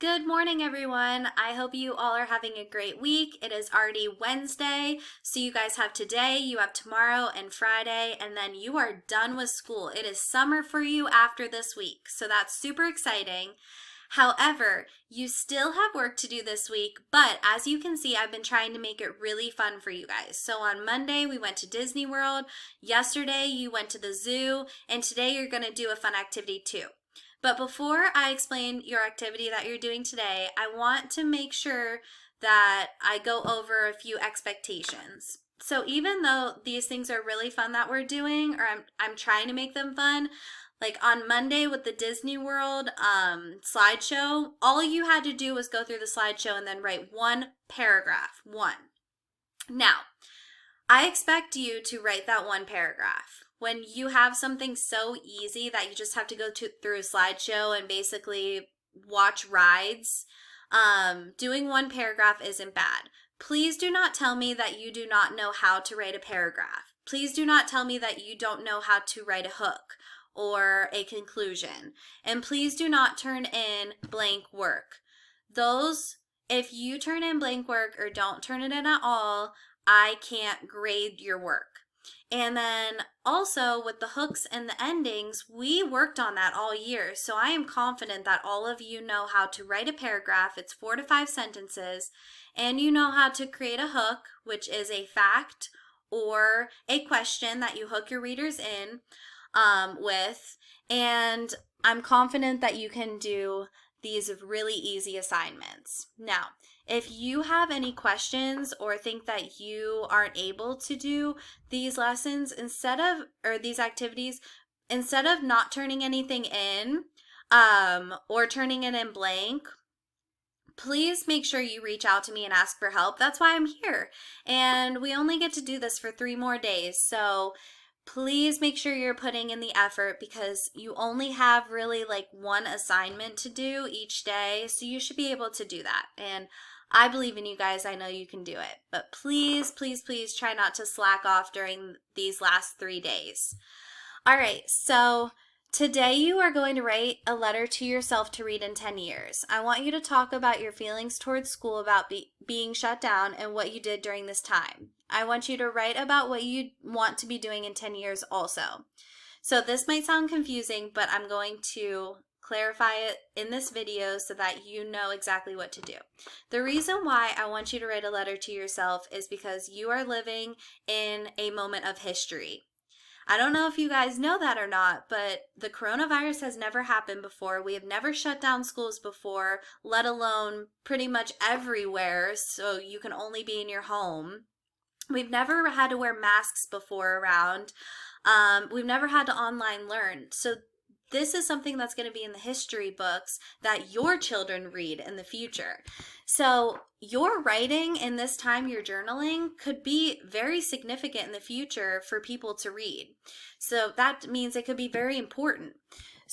Good morning, everyone. I hope you all are having a great week. It is already Wednesday, so you guys have today, you have tomorrow and Friday, and then you are done with school. It is summer for you after this week, so that's super exciting. However, you still have work to do this week, but as you can see, I've been trying to make it really fun for you guys. So on Monday, we went to Disney World. Yesterday, you went to the zoo, and today you're going to do a fun activity too. But before I explain your activity that you're doing today, I want to make sure that I go over a few expectations. So even though these things are really fun that we're doing, or I'm trying to make them fun, like on Monday with the Disney World slideshow, all you had to do was go through the slideshow and then write one paragraph, one. Now, I expect you to write that one paragraph. When you have something so easy that you just have to through a slideshow and basically watch rides, doing one paragraph isn't bad. Please do not tell me that you do not know how to write a paragraph. Please do not tell me that you don't know how to write a hook or a conclusion. And please do not turn in blank work. If you turn in blank work or don't turn it in at all, I can't grade your work. And then also with the hooks and the endings, we worked on that all year. So I am confident that all of you know how to write a paragraph. It's 4 to 5 sentences. And you know how to create a hook, which is a fact or a question that you hook your readers in with. And I'm confident that you can do these really easy assignments. Now, if you have any questions or think that you aren't able to do these lessons these activities, instead of not turning anything in or turning it in blank, please make sure you reach out to me and ask for help. That's why I'm here. And we only get to do this for 3 more days. So please make sure you're putting in the effort because you only have really like one assignment to do each day. So you should be able to do that. And I believe in you guys. I know you can do it. But please, please, please try not to slack off during these last 3 days. All right, so today you are going to write a letter to yourself to read in 10 years. I want you to talk about your feelings towards school about being shut down and what you did during this time. I want you to write about what you want to be doing in 10 years also. So this might sound confusing, but I'm going to clarify it in this video so that you know exactly what to do. The reason why I want you to write a letter to yourself is because you are living in a moment of history. I don't know if you guys know that or not, but the coronavirus has never happened before. We have never shut down schools before, let alone pretty much everywhere, so you can only be in your home. We've never had to wear masks before around. We've never had to online learn. So this is something that's going to be in the history books that your children read in the future. So your writing in this time, your journaling, could be very significant in the future for people to read. So that means it could be very important.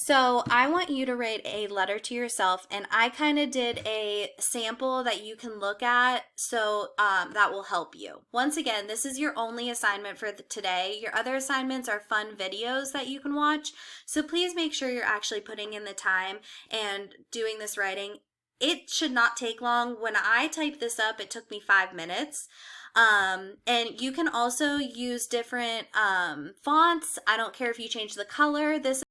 So I want you to write a letter to yourself, and I kind of did a sample that you can look at, so that will help you. Once again, this is your only assignment for today. Your other assignments are fun videos that you can watch, so please make sure you're actually putting in the time and doing this writing. It should not take long. When I typed this up, it took me 5 minutes. And you can also use different fonts. I don't care if you change the color. This